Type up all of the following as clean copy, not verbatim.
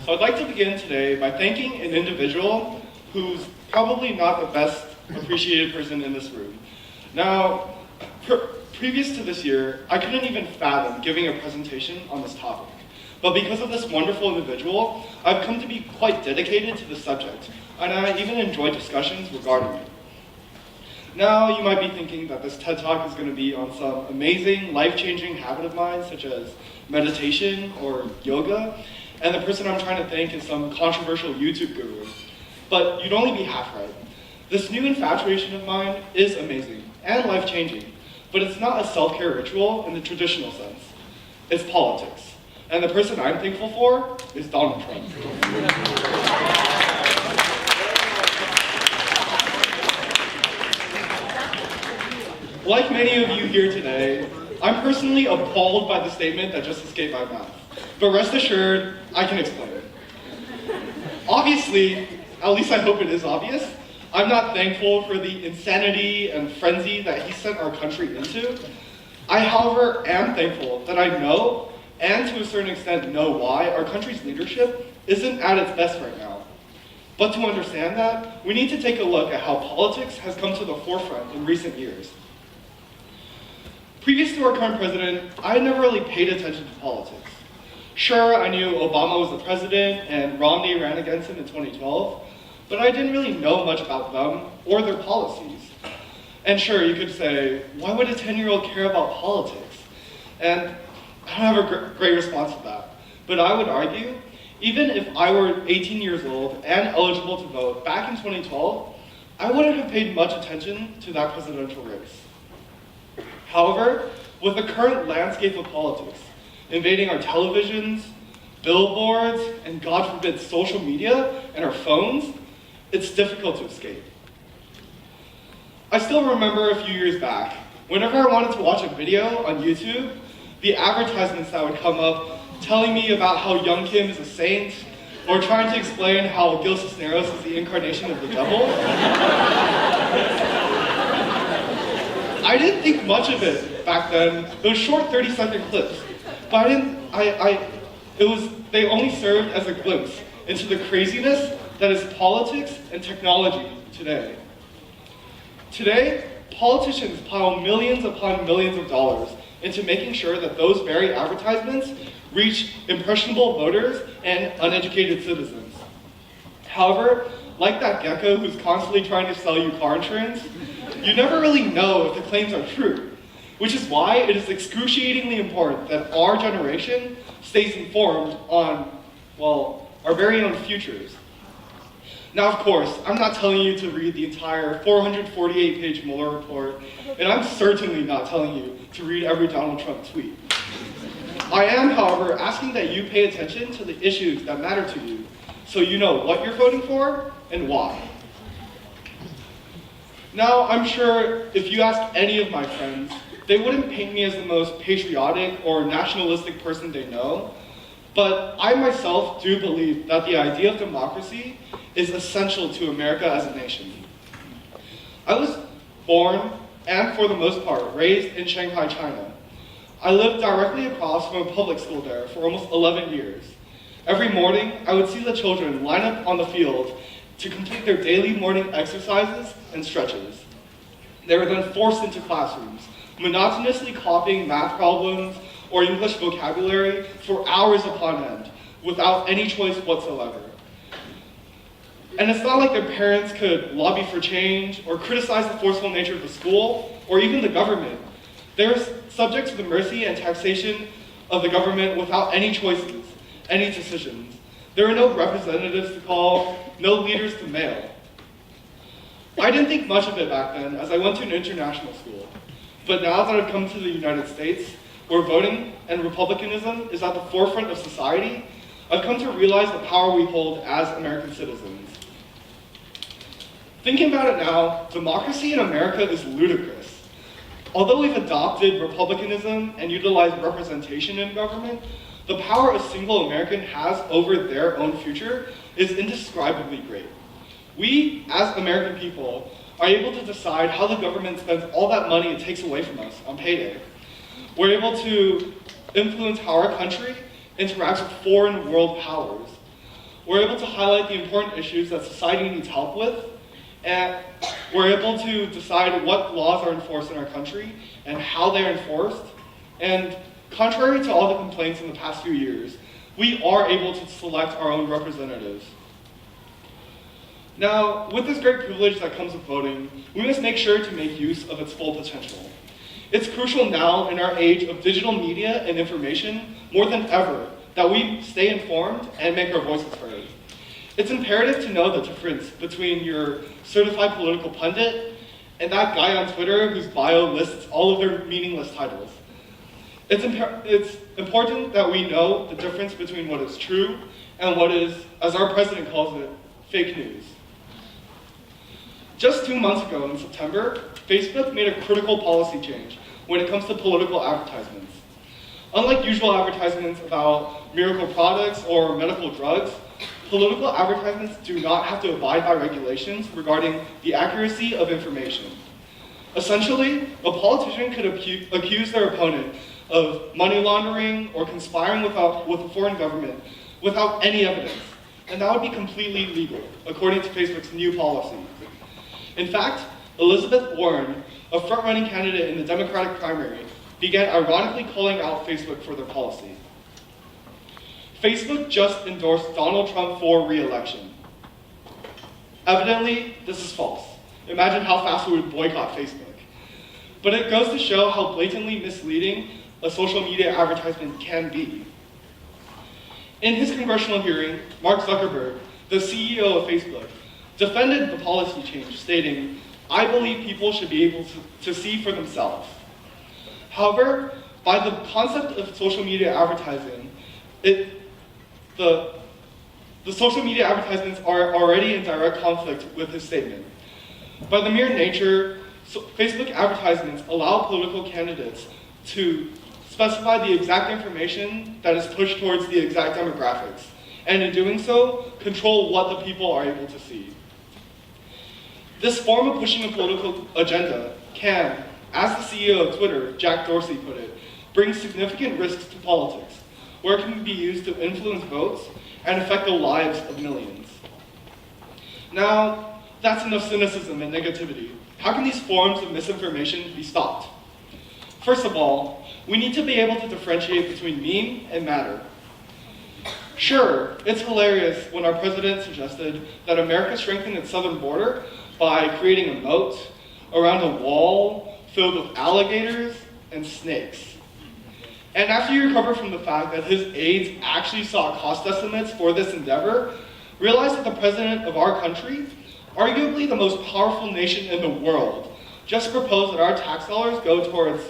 So I'd like to begin today by thanking an individual who's probably not the best appreciated person in this room. Now, previous to this year, I couldn't even fathom giving a presentation on this topic. But because of this wonderful individual, I've come to be quite dedicated to the subject, and I even enjoy discussions regarding it. Now, you might be thinking that this TED Talk is going to be on some amazing, life-changing habit of mine, such as meditation or yoga, and the person I'm trying to thank is some controversial YouTube guru. But you'd only be half right. This new infatuation of mine is amazing and life-changing, but it's not a self-care ritual in the traditional sense. It's politics. And the person I'm thankful for is Donald Trump. Like many of you here today, I'm personally appalled by the statement that just escaped my mouth. But rest assured, I can explain it. Obviously, at least I hope it is obvious, I'm not thankful for the insanity and frenzy that he sent our country into. I, however, am thankful that I know, and to a certain extent know why, our country's leadership isn't at its best right now. But to understand that, we need to take a look at how politics has come to the forefront in recent years. Previous to our current president, I had never really paid attention to politics. Sure, I knew Obama was the president and Romney ran against him in 2012, but I didn't really know much about them or their policies. And sure, you could say, why would a 10-year-old care about politics? And I don't have a great response to that. But I would argue, even if I were 18 years old and eligible to vote back in 2012, I wouldn't have paid much attention to that presidential race. However, with the current landscape of politics, invading our televisions, billboards, and God forbid social media and our phones, it's difficult to escape. I still remember a few years back, whenever I wanted to watch a video on YouTube, the advertisements that would come up telling me about how Young Kim is a saint, or trying to explain how Gil Cisneros is the incarnation of the devil. I didn't think much of it back then. Those short 30-second clips. But they only served as a glimpse into the craziness that is politics and technology today. Today, politicians pile millions upon millions of dollars into making sure that those very advertisements reach impressionable voters and uneducated citizens. However, like that gecko who's constantly trying to sell you car insurance, you never really know if the claims are true, which is why it is excruciatingly important that our generation stays informed on, well, our very own futures. Now, of course, I'm not telling you to read the entire 448-page Mueller report, and I'm certainly not telling you to read every Donald Trump tweet. I am, however, asking that you pay attention to the issues that matter to you, so you know what you're voting for and why. Now, I'm sure if you ask any of my friends, they wouldn't paint me as the most patriotic or nationalistic person they know, but I myself do believe that the idea of democracy is essential to America as a nation. I was born, and for the most part, raised in Shanghai, China. I lived directly across from a public school there for almost 11 years. Every morning, I would see the children line up on the field to complete their daily morning exercises and stretches. They were then forced into classrooms, monotonously copying math problems or English vocabulary for hours upon end, without any choice whatsoever. And it's not like their parents could lobby for change or criticize the forceful nature of the school or even the government. They're subject to the mercy and taxation of the government without any choices, any decisions. There are no representatives to call, no leaders to mail. I didn't think much of it back then as I went to an international school. But now that I've come to the United States, where voting and republicanism is at the forefront of society, I've come to realize the power we hold as American citizens. Thinking about it now, democracy in America is ludicrous. Although we've adopted republicanism and utilized representation in government, the power a single American has over their own future is indescribably great. We, as American people, are able to decide how the government spends all that money it takes away from us on payday. We're able to influence how our country interacts with foreign world powers. we're able to highlight the important issues that society needs help with, and we're able to decide what laws are enforced in our country and how they are enforced. And contrary to all the complaints in the past few years, we are able to select our own representatives. Now, with this great privilege that comes with voting, we must make sure to make use of its full potential. It's crucial now in our age of digital media and information, more than ever, that we stay informed and make our voices heard. It's imperative to know the difference between your certified political pundit and that guy on Twitter whose bio lists all of their meaningless titles. It's important that we know the difference between what is true and what is, as our president calls it, fake news. Just 2 months ago in September, Facebook made a critical policy change when it comes to political advertisements. Unlike usual advertisements about miracle products or medical drugs, political advertisements do not have to abide by regulations regarding the accuracy of information. Essentially, a politician could accuse their opponent of money laundering or conspiring with a foreign government without any evidence, and that would be completely legal, according to Facebook's new policy. In fact, Elizabeth Warren, a front-running candidate in the Democratic primary, began ironically calling out Facebook for their policy. Facebook just endorsed Donald Trump for re-election. Evidently, this is false. Imagine how fast we would boycott Facebook. But it goes to show how blatantly misleading a social media advertisement can be. In his congressional hearing, Mark Zuckerberg, the CEO of Facebook, defended the policy change, stating, "I believe people should be able to see for themselves." However, by the concept of social media advertising, the social media advertisements are already in direct conflict with his statement. By the mere nature, Facebook advertisements allow political candidates to specify the exact information that is pushed towards the exact demographics, and in doing so, control what the people are able to see. This form of pushing a political agenda can, as the CEO of Twitter, Jack Dorsey, put it, bring significant risks to politics, where it can be used to influence votes and affect the lives of millions. Now, that's enough cynicism and negativity. How can these forms of misinformation be stopped? First of all, we need to be able to differentiate between meme and matter. Sure, it's hilarious when our president suggested that America strengthen its southern border by creating a moat around a wall filled with alligators and snakes. And after you recover from the fact that his aides actually saw cost estimates for this endeavor, realize that the president of our country, arguably the most powerful nation in the world, just proposed that our tax dollars go towards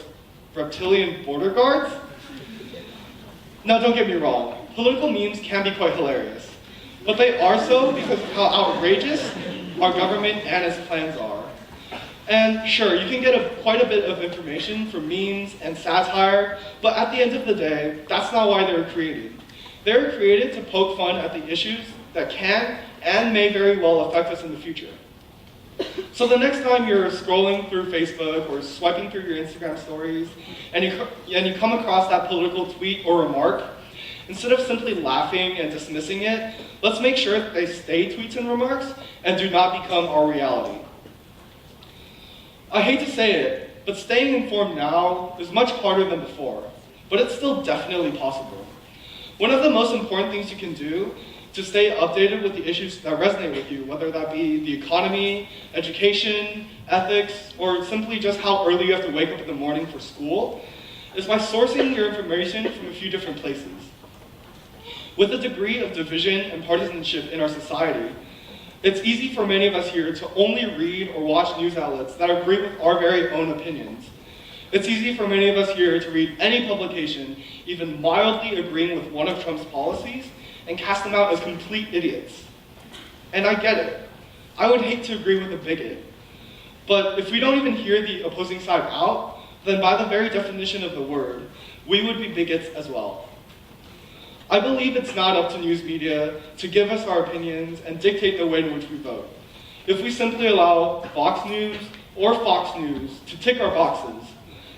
reptilian border guards? Now, don't get me wrong, political memes can be quite hilarious, but they are so because of how outrageous our government and its plans are. And sure, you can get quite a bit of information from memes and satire, but at the end of the day, that's not why they were created. They were created to poke fun at the issues that can and may very well affect us in the future. So the next time you're scrolling through Facebook or swiping through your Instagram stories and you come across that political tweet or remark, instead of simply laughing and dismissing it, let's make sure that they stay tweets and remarks and do not become our reality. I hate to say it, but staying informed now is much harder than before, but it's still definitely possible. One of the most important things you can do to stay updated with the issues that resonate with you, whether that be the economy, education, ethics, or simply just how early you have to wake up in the morning for school, is by sourcing your information from a few different places. With the degree of division and partisanship in our society, it's easy for many of us here to only read or watch news outlets that agree with our very own opinions. It's easy for many of us here to read any publication, even mildly agreeing with one of Trump's policies, and cast them out as complete idiots. And I get it. I would hate to agree with a bigot. But if we don't even hear the opposing side out, then by the very definition of the word, we would be bigots as well. I believe it's not up to news media to give us our opinions and dictate the way in which we vote. If we simply allow Fox News or Fox News to tick our boxes,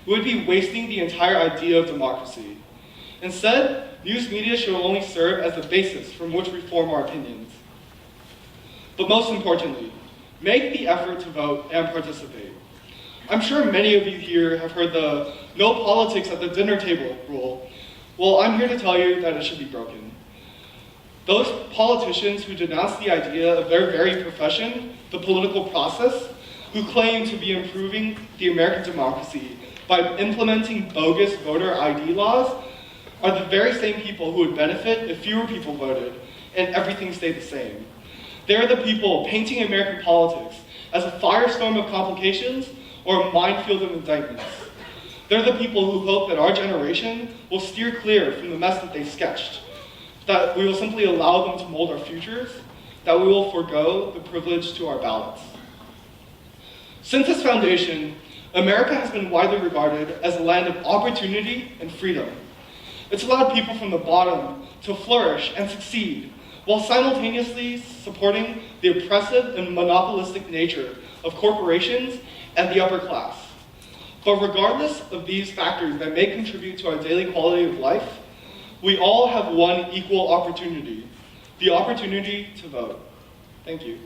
we would be wasting the entire idea of democracy. Instead, news media should only serve as the basis from which we form our opinions. But most importantly, make the effort to vote and participate. I'm sure many of you here have heard the no politics at the dinner table rule. Well, I'm here to tell you that it should be broken. Those politicians who denounce the idea of their very profession, the political process, who claim to be improving the American democracy by implementing bogus voter ID laws, are the very same people who would benefit if fewer people voted and everything stayed the same. They're the people painting American politics as a firestorm of complications or a minefield of indictments. They're the people who hope that our generation will steer clear from the mess that they sketched, that we will simply allow them to mold our futures, that we will forego the privilege to our ballots. Since its foundation, America has been widely regarded as a land of opportunity and freedom. It's allowed people from the bottom to flourish and succeed, while simultaneously supporting the oppressive and monopolistic nature of corporations and the upper class. But regardless of these factors that may contribute to our daily quality of life, we all have one equal opportunity, the opportunity to vote. Thank you.